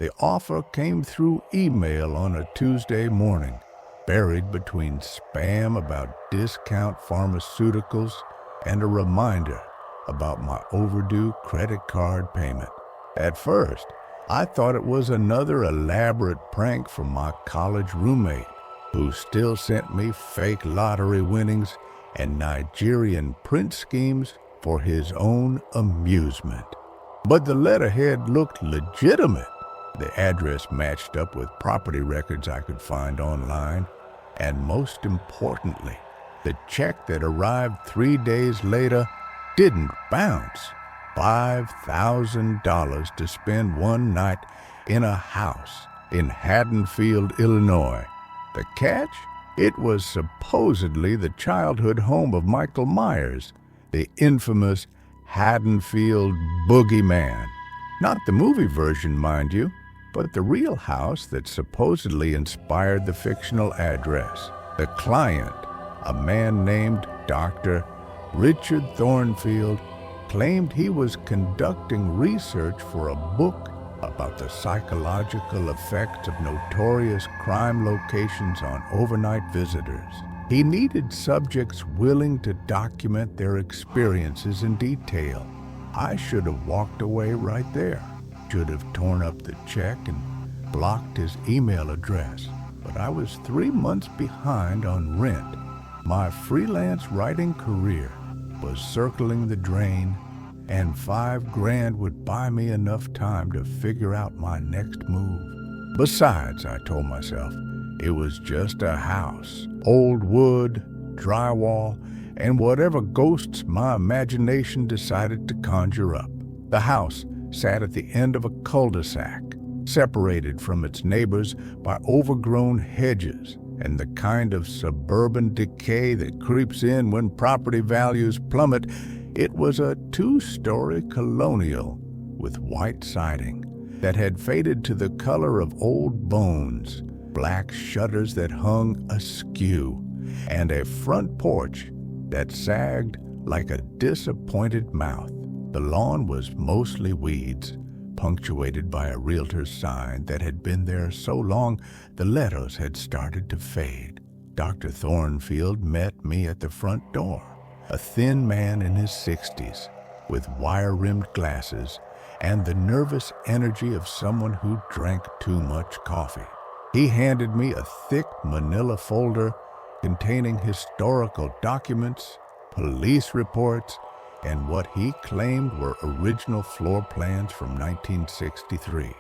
The offer came through email on a Tuesday morning, buried between spam about discount pharmaceuticals and a reminder about my overdue credit card payment. At first, I thought it was another elaborate prank from my college roommate, who still sent me fake lottery winnings and Nigerian print schemes for his own amusement. But the letterhead looked legitimate. The address matched up with property records I could find online, and most importantly, the check that arrived 3 days later didn't bounce. $5,000 to spend one night in a house in Haddonfield, Illinois. The catch? It was supposedly the childhood home of Michael Myers, the infamous Haddonfield boogeyman. Not the movie version, mind you, but the real house that supposedly inspired the fictional address. The client, a man named Dr. Richard Thornfield, claimed he was conducting research for a book about the psychological effects of notorious crime locations on overnight visitors. He needed subjects willing to document their experiences in detail. I should have walked away right there. Should have torn up the check and blocked his email address. But I was 3 months behind on rent. My freelance writing career was circling the drain, and $5,000 would buy me enough time to figure out my next move. Besides, I told myself, it was just a house, old wood, drywall, and whatever ghosts my imagination decided to conjure up. The house sat at the end of a cul-de-sac, separated from its neighbors by overgrown hedges and the kind of suburban decay that creeps in when property values plummet. It was a 2-story colonial with white siding that had faded to the color of old bones, black shutters that hung askew, and a front porch that sagged like a disappointed mouth. The lawn was mostly weeds, punctuated by a realtor's sign that had been there so long the letters had started to fade. Dr. Thornfield met me at the front door, a thin man in his 60s, with wire-rimmed glasses and the nervous energy of someone who drank too much coffee. He handed me a thick manila folder containing historical documents, police reports, and what he claimed were original floor plans from 1963.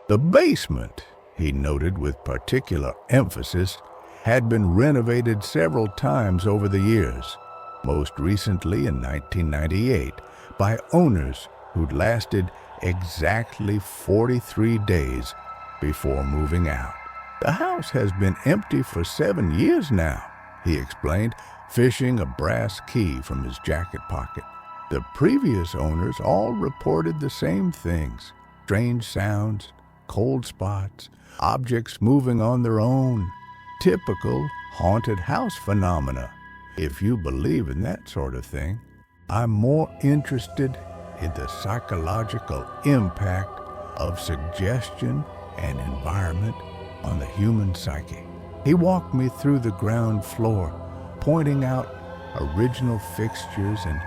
The basement, he noted with particular emphasis, had been renovated several times over the years, most recently in 1998 by owners who'd lasted exactly 43 days before moving out. The house has been empty for 7 years now, he explained, fishing a brass key from his jacket pocket. The previous owners all reported the same things: strange sounds, cold spots, objects moving on their own. Typical haunted house phenomena. If you believe in that sort of thing, I'm more interested in the psychological impact of suggestion and environment on the human psyche. He walked me through the ground floor, pointing out original fixtures and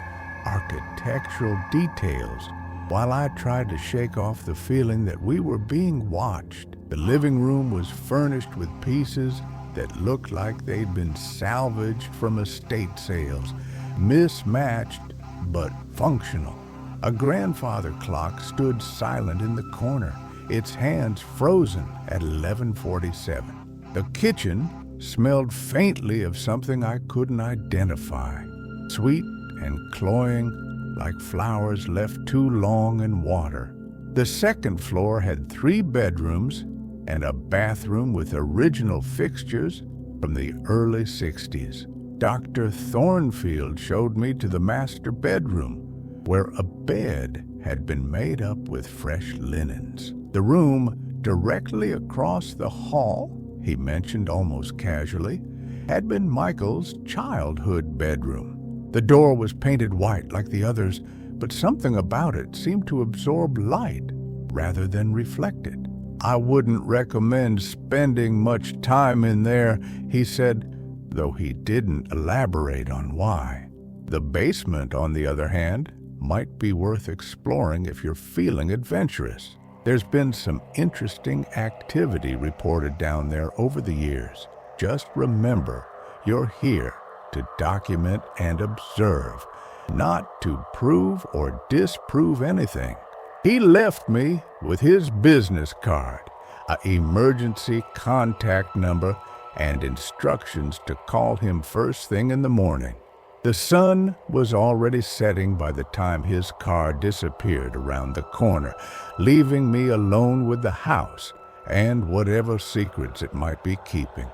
architectural details, while I tried to shake off the feeling that we were being watched. The living room was furnished with pieces that looked like they'd been salvaged from estate sales, mismatched but functional. A grandfather clock stood silent in the corner, its hands frozen at 11:47. The kitchen smelled faintly of something I couldn't identify, sweet and cloying like flowers left too long in water. The second floor had 3 bedrooms and a bathroom with original fixtures from the early 60s. Dr. Thornfield showed me to the master bedroom, where a bed had been made up with fresh linens. The room directly across the hall, he mentioned almost casually, had been Michael's childhood bedroom. The door was painted white like the others, but something about it seemed to absorb light rather than reflect it. I wouldn't recommend spending much time in there, he said, though he didn't elaborate on why. The basement, on the other hand, might be worth exploring if you're feeling adventurous. There's been some interesting activity reported down there over the years. Just remember, you're here to document and observe, not to prove or disprove anything. He left me with his business card, an emergency contact number, and instructions to call him first thing in the morning. The sun was already setting by the time his car disappeared around the corner, leaving me alone with the house and whatever secrets it might be keeping.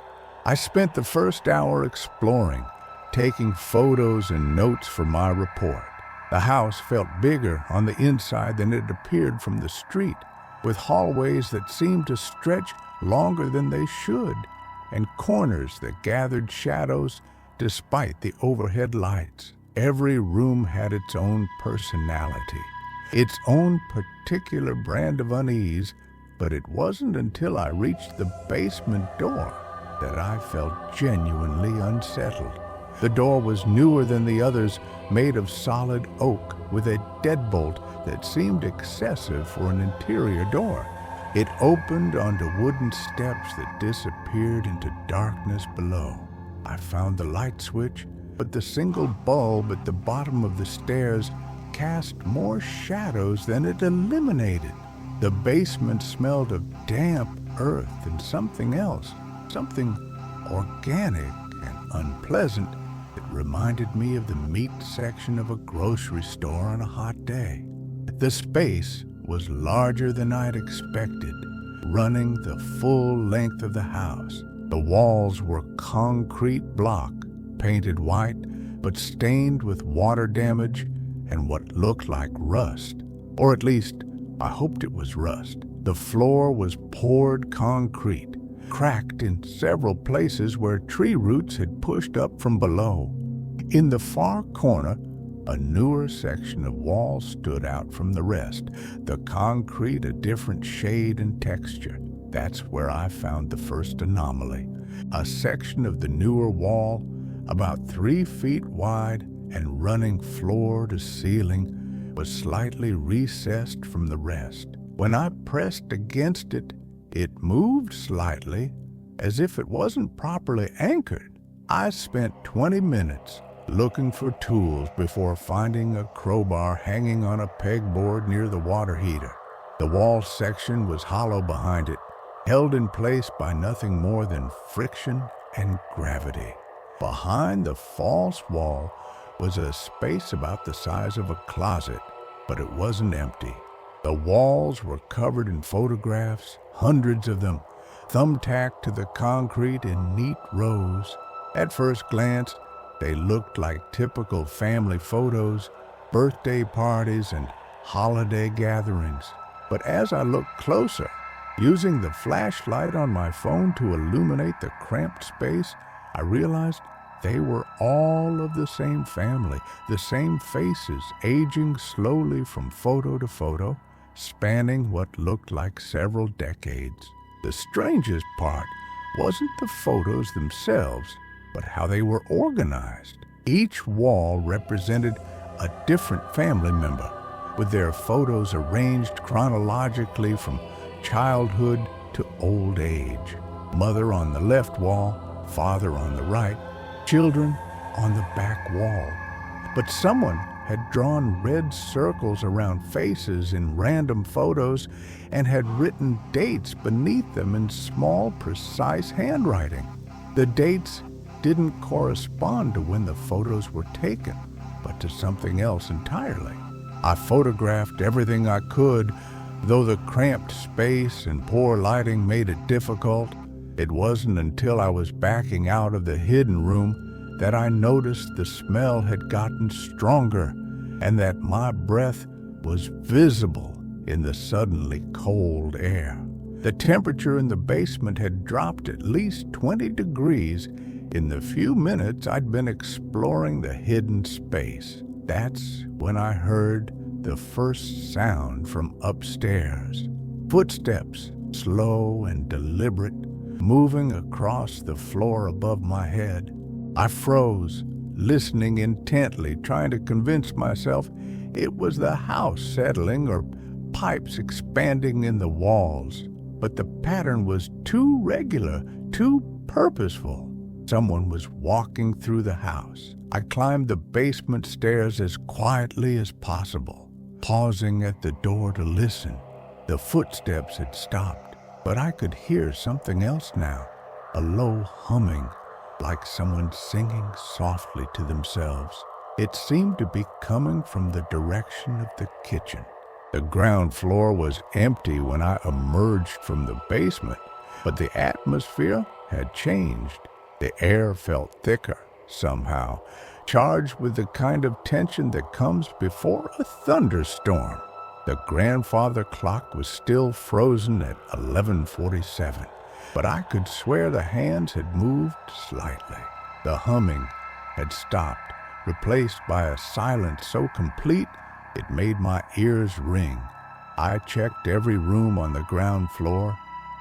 I spent the first hour exploring, taking photos and notes for my report. The house felt bigger on the inside than it appeared from the street, with hallways that seemed to stretch longer than they should, and corners that gathered shadows despite the overhead lights. Every room had its own personality, its own particular brand of unease, but it wasn't until I reached the basement door that I felt genuinely unsettled. The door was newer than the others, made of solid oak with a deadbolt that seemed excessive for an interior door. It opened onto wooden steps that disappeared into darkness below. I found the light switch, but the single bulb at the bottom of the stairs cast more shadows than it eliminated. The basement smelled of damp earth and something else, something organic and unpleasant that reminded me of the meat section of a grocery store on a hot day. The space was larger than I'd expected, running the full length of the house. The walls were concrete block, painted white, but stained with water damage and what looked like rust. Or at least, I hoped it was rust. The floor was poured concrete, cracked in several places where tree roots had pushed up from below. In the far corner, a newer section of wall stood out from the rest, the concrete a different shade and texture. That's where I found the first anomaly. A section of the newer wall, about 3 feet wide and running floor to ceiling, was slightly recessed from the rest. When I pressed against it, it moved slightly, as if it wasn't properly anchored. I spent 20 minutes looking for tools before finding a crowbar hanging on a pegboard near the water heater. The wall section was hollow behind it, held in place by nothing more than friction and gravity. Behind the false wall was a space about the size of a closet, but it wasn't empty. The walls were covered in photographs, hundreds of them, thumbtacked to the concrete in neat rows. At first glance, they looked like typical family photos, birthday parties, and holiday gatherings. But as I looked closer, using the flashlight on my phone to illuminate the cramped space, I realized they were all of the same family, the same faces, aging slowly from photo to photo, spanning what looked like several decades. The strangest part wasn't the photos themselves, but how they were organized. Each wall represented a different family member, with their photos arranged chronologically from childhood to old age. Mother on the left wall, father on the right, children on the back wall. But someone had drawn red circles around faces in random photos and had written dates beneath them in small, precise handwriting. The dates didn't correspond to when the photos were taken, but to something else entirely. I photographed everything I could, though the cramped space and poor lighting made it difficult. It wasn't until I was backing out of the hidden room that I noticed the smell had gotten stronger and that my breath was visible in the suddenly cold air. The temperature in the basement had dropped at least 20 degrees in the few minutes I'd been exploring the hidden space. That's when I heard the first sound from upstairs. Footsteps slow and deliberate, moving across the floor above my head. I froze, listening intently, trying to convince myself it was the house settling or pipes expanding in the walls. But the pattern was too regular, too purposeful. Someone was walking through the house. I climbed the basement stairs as quietly as possible, pausing at the door to listen. The footsteps had stopped, but I could hear something else now, a low humming, like someone singing softly to themselves. It seemed to be coming from the direction of the kitchen. The ground floor was empty when I emerged from the basement, but the atmosphere had changed. The air felt thicker, somehow, charged with the kind of tension that comes before a thunderstorm. The grandfather clock was still frozen at 11:47, but I could swear the hands had moved slightly. The humming had stopped, replaced by a silence so complete it made my ears ring. I checked every room on the ground floor,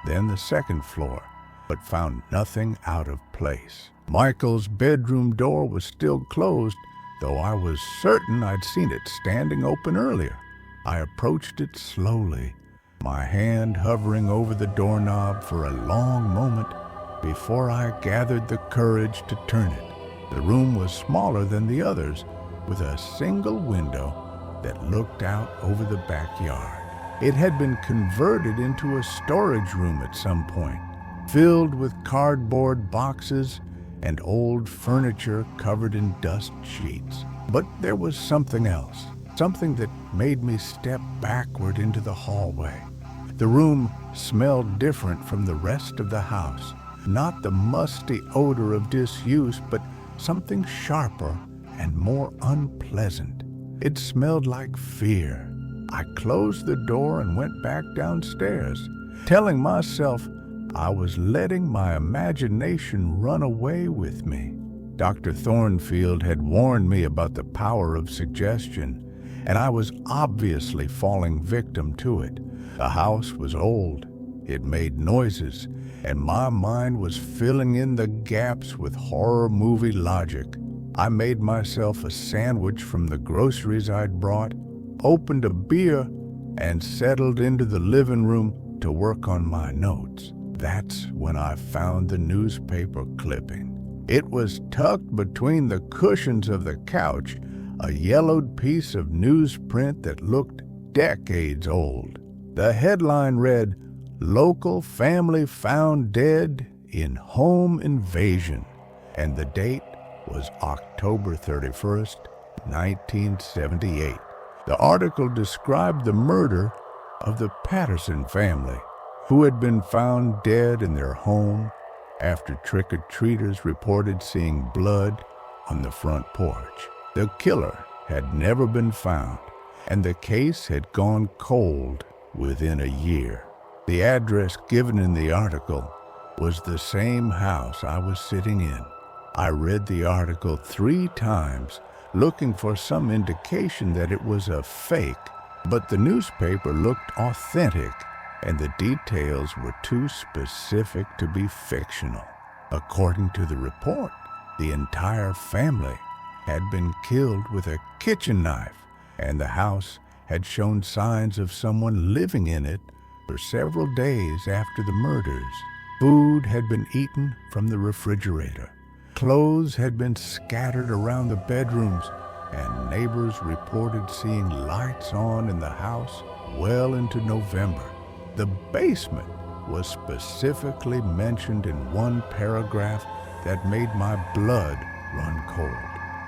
then the second floor, but found nothing out of place. Michael's bedroom door was still closed, though I was certain I'd seen it standing open earlier. I approached it slowly, my hand hovering over the doorknob for a long moment before I gathered the courage to turn it. The room was smaller than the others, with a single window that looked out over the backyard. It had been converted into a storage room at some point, filled with cardboard boxes and old furniture covered in dust sheets. But there was something else, something that made me step backward into the hallway. The room smelled different from the rest of the house, not the musty odor of disuse, but something sharper and more unpleasant. It smelled like fear. I closed the door and went back downstairs, telling myself I was letting my imagination run away with me. Dr. Thornfield had warned me about the power of suggestion, and I was obviously falling victim to it. The house was old, it made noises, and my mind was filling in the gaps with horror movie logic. I made myself a sandwich from the groceries I'd brought, opened a beer, and settled into the living room to work on my notes. That's when I found the newspaper clipping. It was tucked between the cushions of the couch, a yellowed piece of newsprint that looked decades old. The headline read, "Local family found dead in home invasion," and the date was October 31st, 1978. The article described the murder of the Patterson family, who had been found dead in their home after trick-or-treaters reported seeing blood on the front porch. The killer had never been found, and the case had gone cold within a year. The address given in the article was the same house I was sitting in. I read the article 3 times, looking for some indication that it was a fake, but the newspaper looked authentic, and the details were too specific to be fictional. According to the report, the entire family had been killed with a kitchen knife, and the house had shown signs of someone living in it for several days after the murders. Food had been eaten from the refrigerator. Clothes had been scattered around the bedrooms, and neighbors reported seeing lights on in the house well into November. The basement was specifically mentioned in one paragraph that made my blood run cold.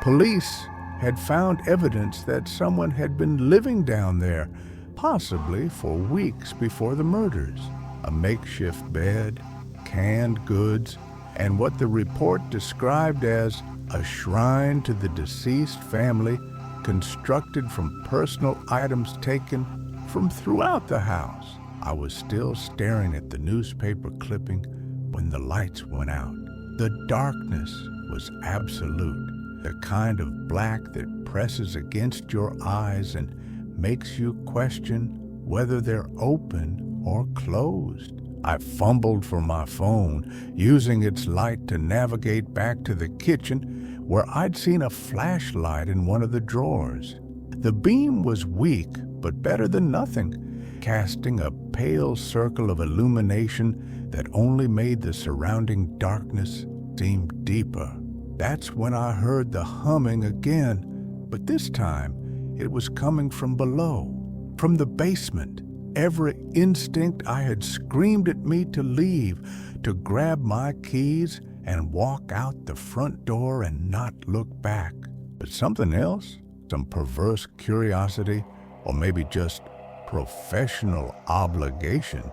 Police had found evidence that someone had been living down there, possibly for weeks before the murders. A makeshift bed, canned goods, and what the report described as a shrine to the deceased family constructed from personal items taken from throughout the house. I was still staring at the newspaper clipping when the lights went out. The darkness was absolute, the kind of black that presses against your eyes and makes you question whether they're open or closed. I fumbled for my phone, using its light to navigate back to the kitchen where I'd seen a flashlight in one of the drawers. The beam was weak, but better than nothing, casting a pale circle of illumination that only made the surrounding darkness seem deeper. That's when I heard the humming again, but this time it was coming from below, from the basement. Every instinct I had screamed at me to leave, to grab my keys and walk out the front door and not look back. But something else, some perverse curiosity, or maybe just professional obligation,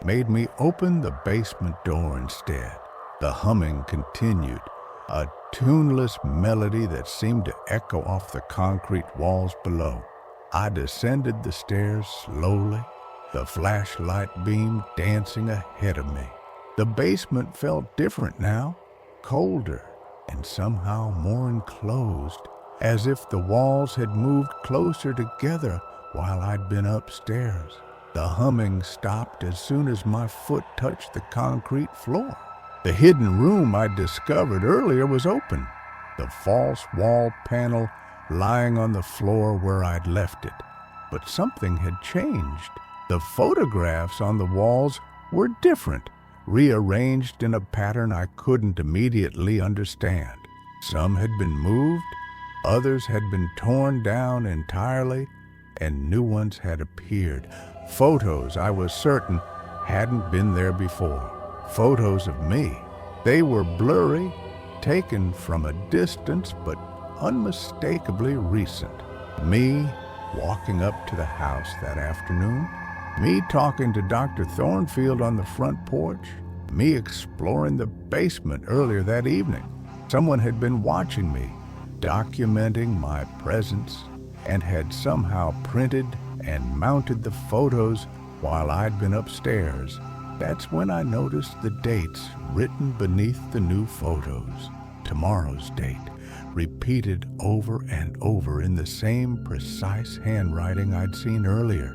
made me open the basement door instead. The humming continued, a tuneless melody that seemed to echo off the concrete walls below. I descended the stairs slowly, the flashlight beam dancing ahead of me. The basement felt different now, colder and somehow more enclosed, as if the walls had moved closer together while I'd been upstairs. The humming stopped as soon as my foot touched the concrete floor. The hidden room I'd discovered earlier was open, the false wall panel lying on the floor where I'd left it. But something had changed. The photographs on the walls were different, rearranged in a pattern I couldn't immediately understand. Some had been moved, others had been torn down entirely, and new ones had appeared. Photos, I was certain, hadn't been there before. Photos of me. They were blurry, taken from a distance, but unmistakably recent. Me walking up to the house that afternoon, me talking to Dr. Thornfield on the front porch, me exploring the basement earlier that evening. Someone had been watching me, documenting my presence, and had somehow printed and mounted the photos while I'd been upstairs. That's when I noticed the dates written beneath the new photos. Tomorrow's date, repeated over and over in the same precise handwriting I'd seen earlier.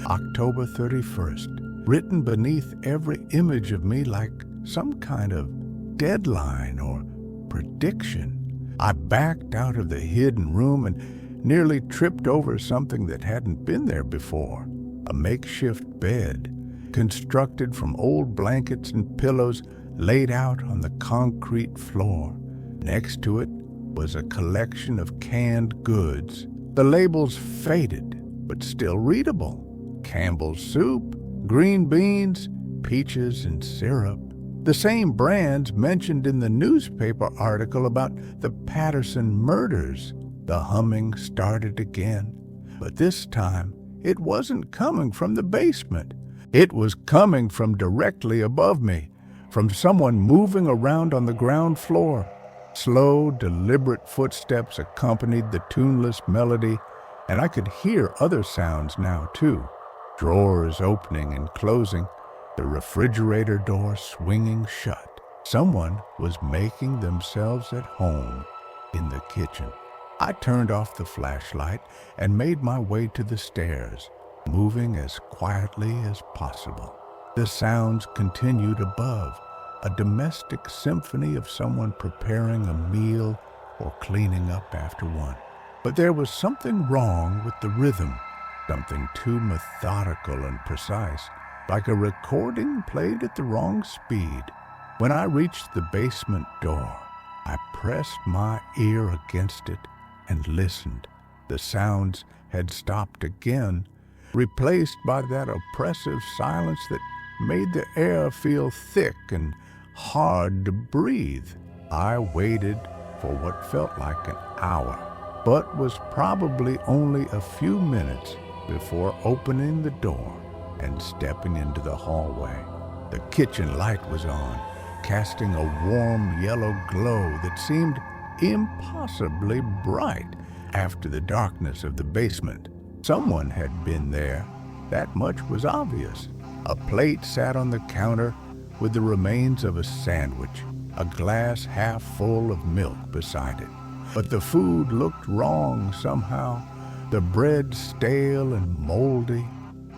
October 31st, written beneath every image of me like some kind of deadline or prediction. I backed out of the hidden room and nearly tripped over something that hadn't been there before. A makeshift bed, constructed from old blankets and pillows laid out on the concrete floor. Next to it was a collection of canned goods, the labels faded but still readable. Campbell's soup, green beans, peaches and syrup. The same brands mentioned in the newspaper article about the Patterson murders. The humming started again, but this time it wasn't coming from the basement. It was coming from directly above me, from someone moving around on the ground floor. Slow, deliberate footsteps accompanied the tuneless melody, and I could hear other sounds now too. Drawers opening and closing, the refrigerator door swinging shut. Someone was making themselves at home in the kitchen. I turned off the flashlight and made my way to the stairs, moving as quietly as possible. The sounds continued above, a domestic symphony of someone preparing a meal or cleaning up after one. But there was something wrong with the rhythm, something too methodical and precise, like a recording played at the wrong speed. When I reached the basement door, I pressed my ear against it and listened. The sounds had stopped again, replaced by that oppressive silence that made the air feel thick and hard to breathe. I waited for what felt like an hour, but was probably only a few minutes before opening the door and stepping into the hallway. The kitchen light was on, casting a warm yellow glow that seemed impossibly bright after the darkness of the basement. Someone had been there, that much was obvious. A plate sat on the counter with the remains of a sandwich, a glass half full of milk beside it. But the food looked wrong somehow, the bread stale and moldy,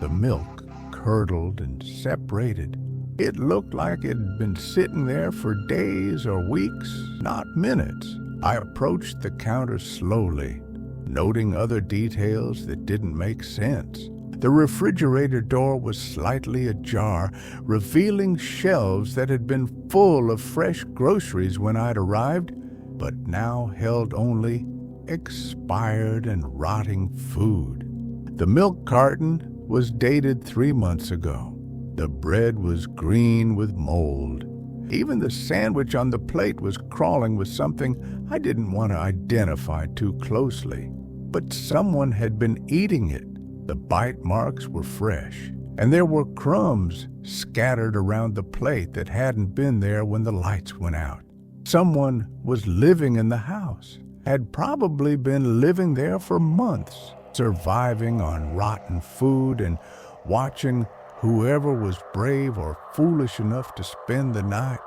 the milk curdled and separated. It looked like it had been sitting there for days or weeks, not minutes. I approached the counter slowly, noting other details that didn't make sense. The refrigerator door was slightly ajar, revealing shelves that had been full of fresh groceries when I'd arrived, but now held only expired and rotting food. The milk carton was dated 3 months ago. The bread was green with mold. Even the sandwich on the plate was crawling with something I didn't want to identify too closely. But someone had been eating it. The bite marks were fresh, and there were crumbs scattered around the plate that hadn't been there when the lights went out. Someone was living in the house, had probably been living there for months, surviving on rotten food and watching whoever was brave or foolish enough to spend the night.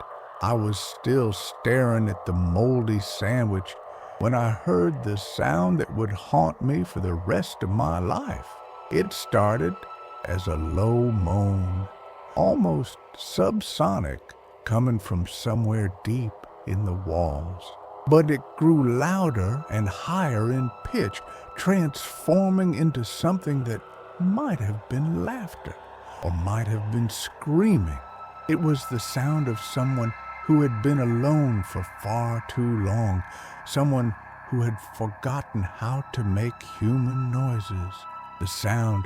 I was still staring at the moldy sandwich when I heard the sound that would haunt me for the rest of my life. It started as a low moan, almost subsonic, coming from somewhere deep in the walls. But it grew louder and higher in pitch, transforming into something that might have been laughter or might have been screaming. It was the sound of someone who had been alone for far too long, someone who had forgotten how to make human noises. The sound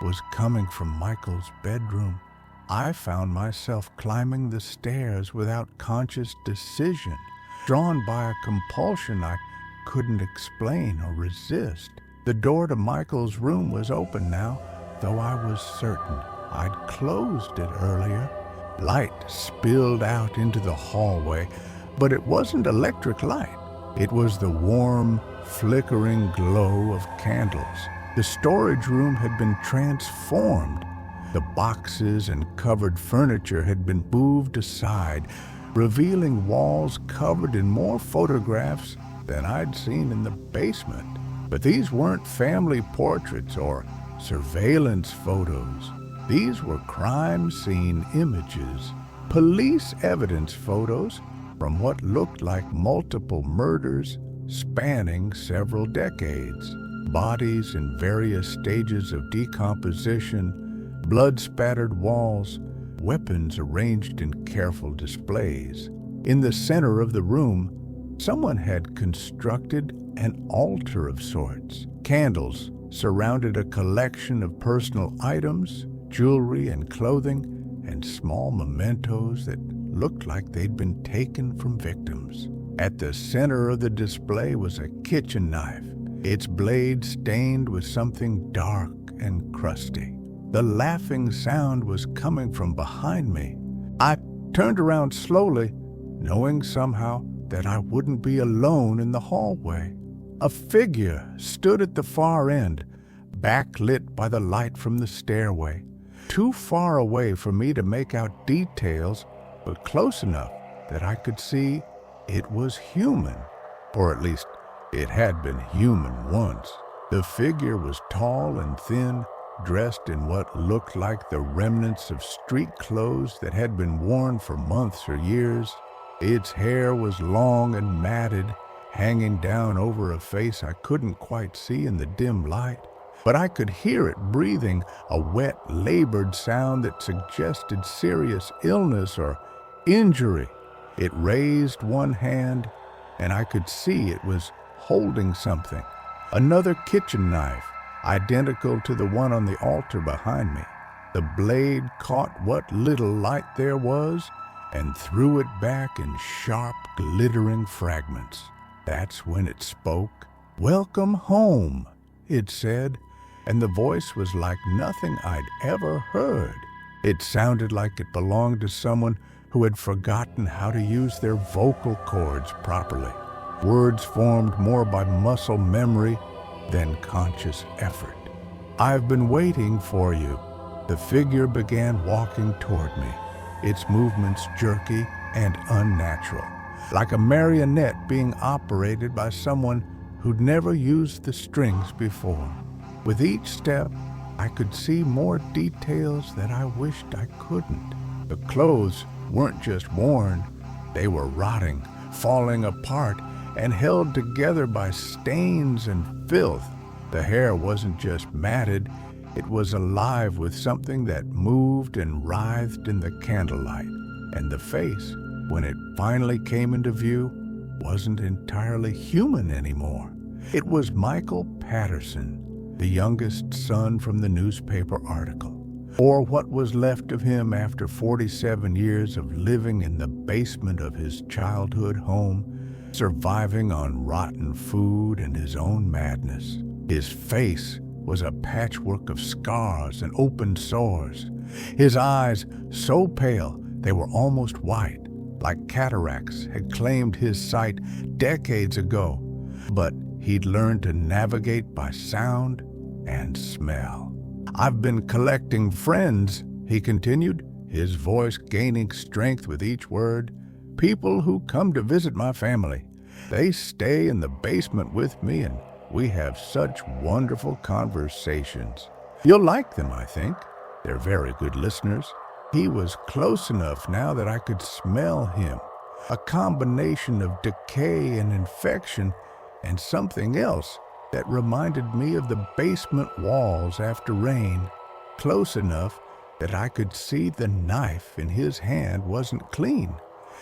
was coming from Michael's bedroom. I found myself climbing the stairs without conscious decision, drawn by a compulsion I couldn't explain or resist. The door to Michael's room was open now, though I was certain I'd closed it earlier. Light spilled out into the hallway, but it wasn't electric light. It was the warm, flickering glow of candles. The storage room had been transformed. The boxes and covered furniture had been moved aside, revealing walls covered in more photographs than I'd seen in the basement. But these weren't family portraits or surveillance photos. These were crime scene images, police evidence photos from what looked like multiple murders spanning several decades. Bodies in various stages of decomposition, blood-spattered walls, weapons arranged in careful displays. In the center of the room, someone had constructed an altar of sorts. Candles surrounded a collection of personal items, jewelry and clothing, and small mementos that looked like they'd been taken from victims. At the center of the display was a kitchen knife, its blade stained with something dark and crusty. The laughing sound was coming from behind me. I turned around slowly, knowing somehow that I wouldn't be alone in the hallway. A figure stood at the far end, backlit by the light from the stairway, too far away for me to make out details, but close enough that I could see it was human, or at least it had been human once. The figure was tall and thin, dressed in what looked like the remnants of street clothes that had been worn for months or years. Its hair was long and matted, hanging down over a face I couldn't quite see in the dim light, but I could hear it breathing, a wet, labored sound that suggested serious illness or injury. It raised one hand, and I could see it was holding something. Another kitchen knife, identical to the one on the altar behind me. The blade caught what little light there was and threw it back in sharp, glittering fragments. That's when it spoke. "Welcome home," it said, and the voice was like nothing I'd ever heard. It sounded like it belonged to someone who had forgotten how to use their vocal cords properly. Words formed more by muscle memory than conscious effort. "I've been waiting for you." The figure began walking toward me, its movements jerky and unnatural, like a marionette being operated by someone who'd never used the strings before. With each step, I could see more details that I wished I couldn't. The clothes weren't just worn, they were rotting, falling apart, and held together by stains and filth. The hair wasn't just matted, it was alive with something that moved and writhed in the candlelight. And the face, when it finally came into view, wasn't entirely human anymore. It was Michael Patterson, the youngest son from the newspaper article, or what was left of him after 47 years of living in the basement of his childhood home, surviving on rotten food and his own madness. His face was a patchwork of scars and open sores. His eyes, so pale they were almost white, like cataracts had claimed his sight decades ago. But he'd learned to navigate by sound and smell. "I've been collecting friends," he continued, his voice gaining strength with each word. "People who come to visit my family. They stay in the basement with me and we have such wonderful conversations. You'll like them, I think. They're very good listeners." He was close enough now that I could smell him, a combination of decay and infection and something else that reminded me of the basement walls after rain, close enough that I could see the knife in his hand wasn't clean,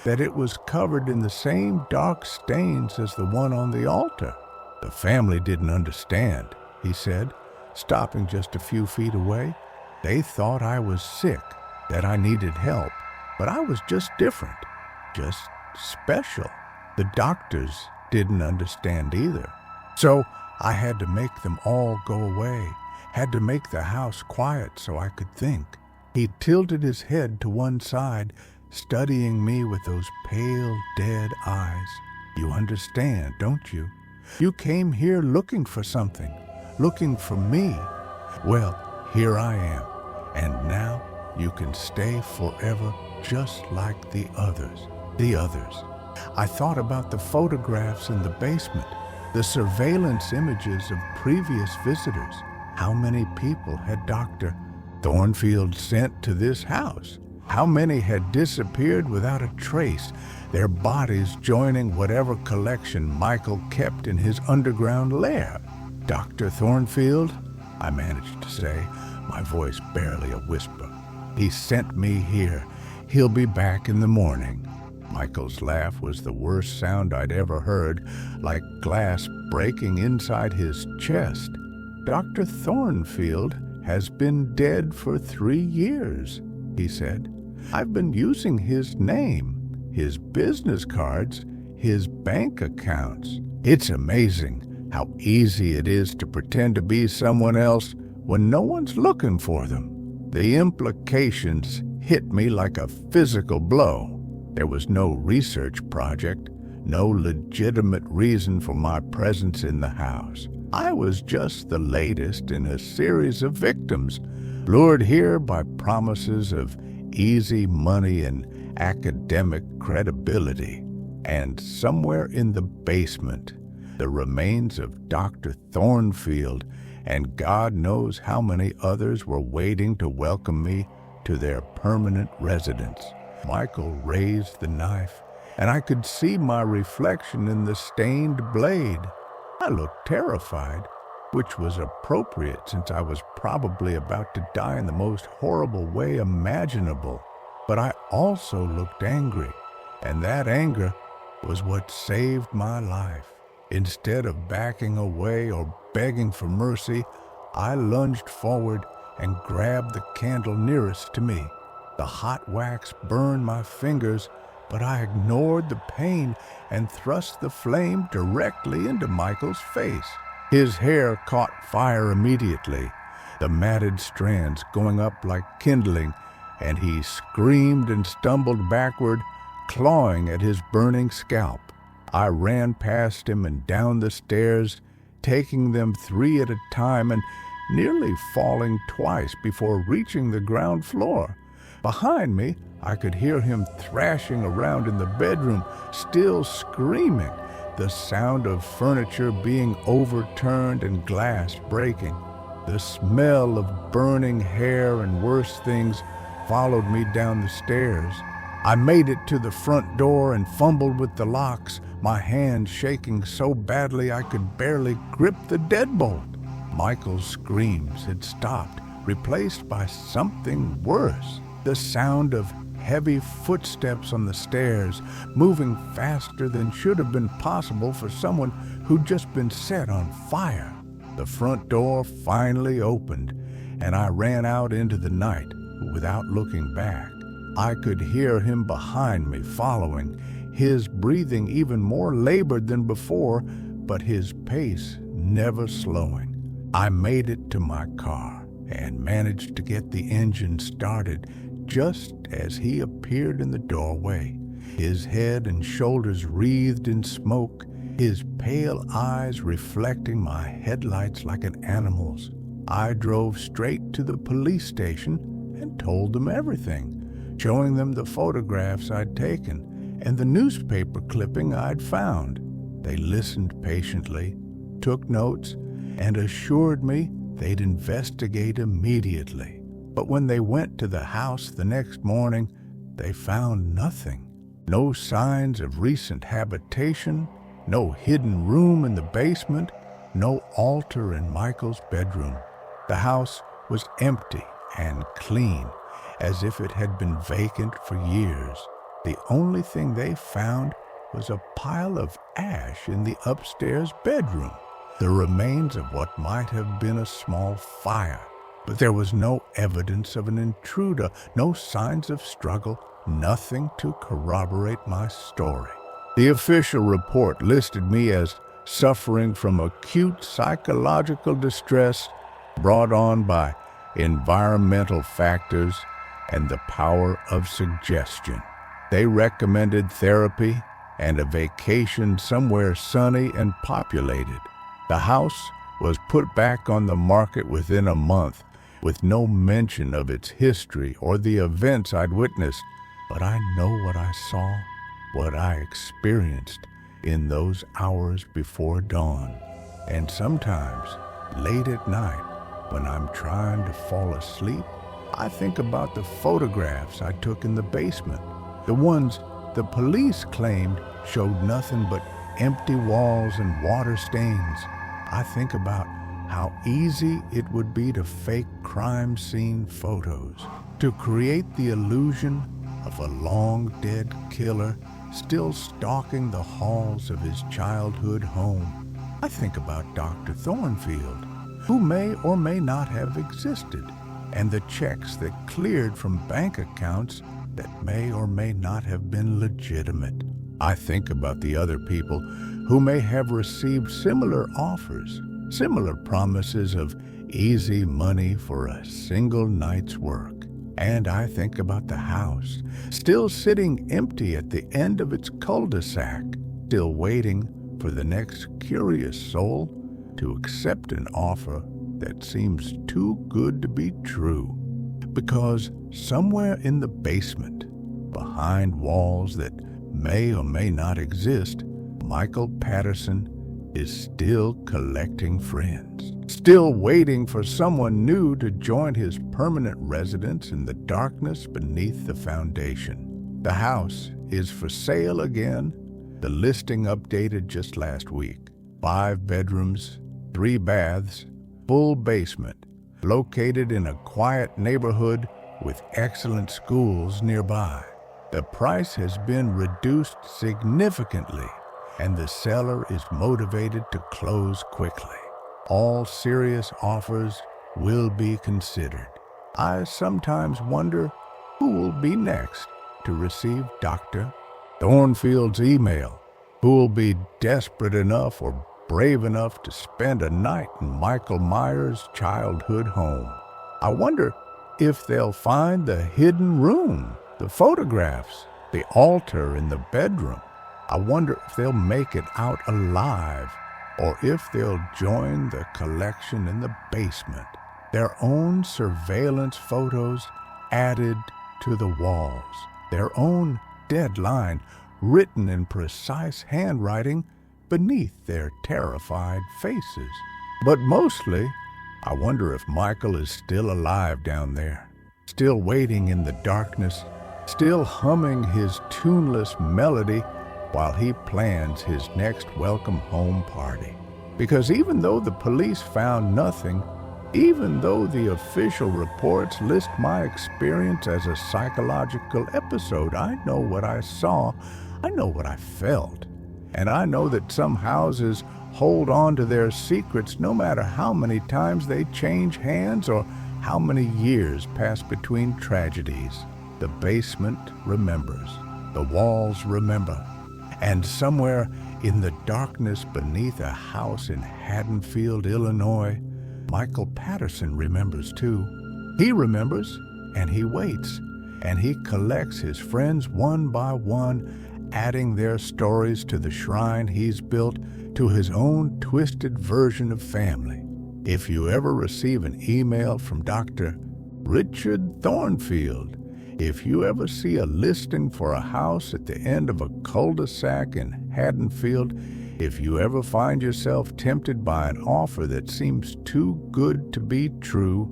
that it was covered in the same dark stains as the one on the altar. "The family didn't understand," he said, stopping just a few feet away. "They thought I was sick, that I needed help, but I was just different, just special. The doctors didn't understand either. So I had to make them all go away, had to make the house quiet so I could think." He tilted his head to one side, studying me with those pale, dead eyes. "You understand, don't you? You came here looking for something, looking for me. Well, here I am, and now you can stay forever just like the others. The others." I thought about the photographs in the basement, the surveillance images of previous visitors. How many people had Dr. Thornfield sent to this house? How many had disappeared without a trace, their bodies joining whatever collection Michael kept in his underground lair? "Dr. Thornfield," I managed to say, my voice barely a whisper. "He sent me here. He'll be back in the morning." Michael's laugh was the worst sound I'd ever heard, like glass breaking inside his chest. "Dr. Thornfield has been dead for 3 years, he said. "I've been using his name, his business cards, his bank accounts. It's amazing how easy it is to pretend to be someone else when no one's looking for them." The implications hit me like a physical blow. There was no research project, no legitimate reason for my presence in the house. I was just the latest in a series of victims, lured here by promises of easy money and academic credibility. And somewhere in the basement, the remains of Dr. Thornfield and God knows how many others were waiting to welcome me to their permanent residence. Michael raised the knife, and I could see my reflection in the stained blade. I looked terrified, which was appropriate since I was probably about to die in the most horrible way imaginable. But I also looked angry, and that anger was what saved my life. Instead of backing away or begging for mercy, I lunged forward and grabbed the candle nearest to me. The hot wax burned my fingers, but I ignored the pain and thrust the flame directly into Michael's face. His hair caught fire immediately, the matted strands going up like kindling, and he screamed and stumbled backward, clawing at his burning scalp. I ran past him and down the stairs, taking them 3 at a time and nearly falling twice before reaching the ground floor. Behind me, I could hear him thrashing around in the bedroom, still screaming, the sound of furniture being overturned and glass breaking. The smell of burning hair and worse things followed me down the stairs. I made it to the front door and fumbled with the locks, my hand shaking so badly I could barely grip the deadbolt. Michael's screams had stopped, replaced by something worse. The sound of heavy footsteps on the stairs, moving faster than should have been possible for someone who'd just been set on fire. The front door finally opened, and I ran out into the night without looking back. I could hear him behind me following, his breathing even more labored than before, but his pace never slowing. I made it to my car and managed to get the engine started just as he appeared in the doorway, his head and shoulders wreathed in smoke, his pale eyes reflecting my headlights like an animal's. I drove straight to the police station and told them everything, showing them the photographs I'd taken and the newspaper clipping I'd found. They listened patiently, took notes, and assured me they'd investigate immediately. But when they went to the house the next morning, they found nothing. No signs of recent habitation, no hidden room in the basement, no altar in Michael's bedroom. The house was empty and clean, as if it had been vacant for years. The only thing they found was a pile of ash in the upstairs bedroom, the remains of what might have been a small fire. But there was no evidence of an intruder, no signs of struggle, nothing to corroborate my story. The official report listed me as suffering from acute psychological distress brought on by environmental factors and the power of suggestion. They recommended therapy and a vacation somewhere sunny and populated. The house was put back on the market within a month, with no mention of its history or the events I'd witnessed. But I know what I saw, what I experienced in those hours before dawn. And sometimes, late at night, when I'm trying to fall asleep, I think about the photographs I took in the basement, the ones the police claimed showed nothing but empty walls and water stains. I think about how easy it would be to fake crime scene photos, to create the illusion of a long-dead killer still stalking the halls of his childhood home. I think about Dr. Thornfield, who may or may not have existed, and the checks that cleared from bank accounts that may or may not have been legitimate. I think about the other people who may have received similar offers, similar promises of easy money for a single night's work. And I think about the house, still sitting empty at the end of its cul-de-sac, still waiting for the next curious soul to accept an offer that seems too good to be true. Because somewhere in the basement, behind walls that may or may not exist, Michael Patterson is still collecting friends, still waiting for someone new to join his permanent residence in the darkness beneath the foundation. The house is for sale again, the listing updated just last week. 5 bedrooms, 3 baths, full basement, located in a quiet neighborhood with excellent schools nearby. The price has been reduced significantly, and the seller is motivated to close quickly. All serious offers will be considered. I sometimes wonder who will be next to receive Dr. Thornfield's email, who will be desperate enough or brave enough to spend a night in Michael Myers' childhood home. I wonder if they'll find the hidden room, the photographs, the altar in the bedroom. I wonder if they'll make it out alive, or if they'll join the collection in the basement, their own surveillance photos added to the walls, their own deadline written in precise handwriting beneath their terrified faces. But mostly, I wonder if Michael is still alive down there, still waiting in the darkness, still humming his tuneless melody while he plans his next welcome home party. Because even though the police found nothing, even though the official reports list my experience as a psychological episode, I know what I saw, I know what I felt, and I know that some houses hold on to their secrets no matter how many times they change hands or how many years pass between tragedies. The basement remembers, the walls remember, and somewhere in the darkness beneath a house in Haddonfield, Illinois, Michael Patterson remembers too. He remembers, and he waits, and he collects his friends one by one, adding their stories to the shrine he's built to his own twisted version of family. If you ever receive an email from Dr. Richard Thornfield, if you ever see a listing for a house at the end of a cul-de-sac in Haddonfield, if you ever find yourself tempted by an offer that seems too good to be true,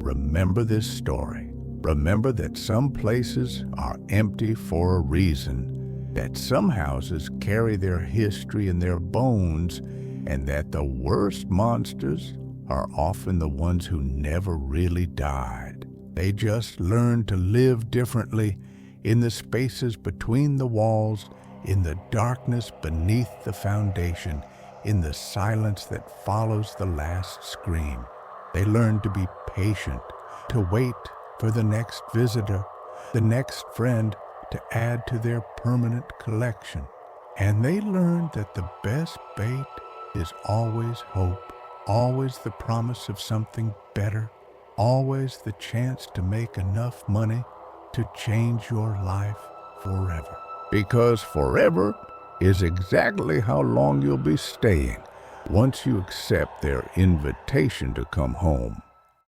remember this story. Remember that some places are empty for a reason, that some houses carry their history in their bones, and that the worst monsters are often the ones who never really died. They just learned to live differently in the spaces between the walls, in the darkness beneath the foundation, in the silence that follows the last scream. They learned to be patient, to wait for the next visitor, the next friend to add to their permanent collection. And they learned that the best bait is always hope, always the promise of something better, always the chance to make enough money to change your life forever. Because forever is exactly how long you'll be staying once you accept their invitation to come home.